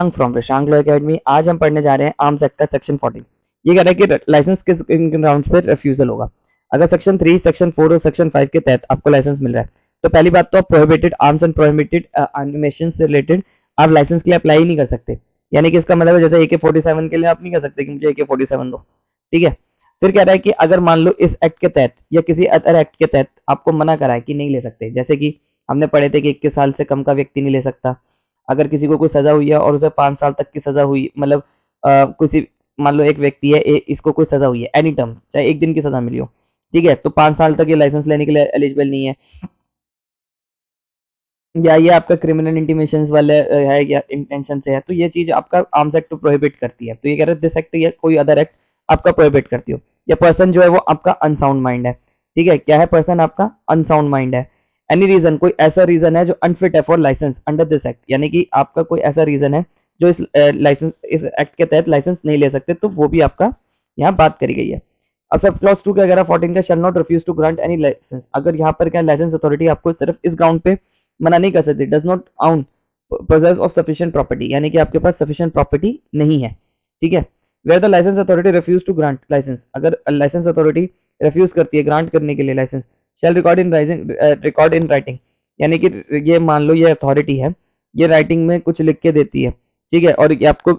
From Prashant law academy. आज हम पढ़ने जा रहे हैं आर्म्स एक्ट का सेक्शन 14। ये कह रहा है कि लाइसेंस किस ग्राउंड्स पे रिफ्यूजल होगा। अगर सेक्शन 3, सेक्शन 4 और सेक्शन 5 के तहत आपको लाइसेंस मिल रहा है तो पहली बात तो आप prohibited arms and prohibited animation से रिलेटेड आप लाइसेंस के लिए अप्लाई ही नहीं कर सकते। यानी कि इसका मतलब है जैसे AK-47 के लिए आप नहीं कर सकते कि मुझे AK-47 दो, ठीक है। फिर कह रहा है कि अगर मान लो इस एक्ट के तहत या किसी अदर एक्ट के तहत आपको मना करा है कि नहीं ले सकते, जैसे कि हमने पढ़े थे कि 21 साल से कम का व्यक्ति नहीं ले सकता। अगर किसी को कोई सजा हुई है और उसे 5 साल तक की सजा हुई, मतलब किसी मान लो एक व्यक्ति है, इसको कोई सजा हुई है एनी टर्म, चाहे एक दिन की सजा मिली हो, ठीक है, तो 5 साल तक ये लाइसेंस लेने के लिए एलिजिबल नहीं है, या ये आपका क्रिमिनल इंटीमेशन वाले है या इंटेंशन से है, तो ये चीज आपका आर्म्स एक्ट प्रोहिबिट करती है। तो ये कह रहे हैं दिस एक्ट या कोई अदर एक्ट आपका प्रोहिबिट करती हो। या पर्सन जो है वो आपका अनसाउंड माइंड है, ठीक है, क्या है पर्सन आपका अनसाउंड माइंड है। एनी रीजन, कोई ऐसा रीजन है जो अनफिट है for license under this act, यानी कि आपका कोई ऐसा रीजन है जो इस लाइसेंस इस एक्ट के तहत लाइसेंस नहीं ले सकते, तो वो भी आपका यहाँ बात करी गई है। अब सब क्लॉज 2 क्या कह रहा है, 14 का shall not refuse to grant any license. अगर यहाँ पर क्या लाइसेंस अथॉरिटी आपको सिर्फ इस ग्राउंड पे मना नहीं कर सकती, डज नॉट आउन पोजेस ऑफ सफिशिएंट प्रॉपर्टी, यानी कि आपके पास सफिशिएंट प्रॉपर्टी नहीं है, ठीक है। Where the license authority refuse to grant license, अगर लाइसेंस अथॉरिटी रिफ्यूज करती है ग्रांट करने के लिए license, shall record in writing, यानी कि ये मान लो ये अथॉरिटी है, ये राइटिंग में कुछ लिख के देती है, ठीक है, और ये आपको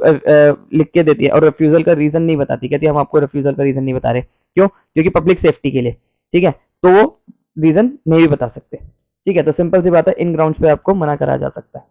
लिख के देती है और रिफ्यूजल का रीजन नहीं बताती, कहती है हम आपको रिफ्यूजल का रीजन नहीं बता रहे, क्यों, क्योंकि पब्लिक सेफ्टी के लिए, ठीक है, तो वो रीजन नहीं भी बता सकते, ठीक है। तो सिंपल सी बात है, इन ग्राउंड्स पे आपको मना करा जा सकता है।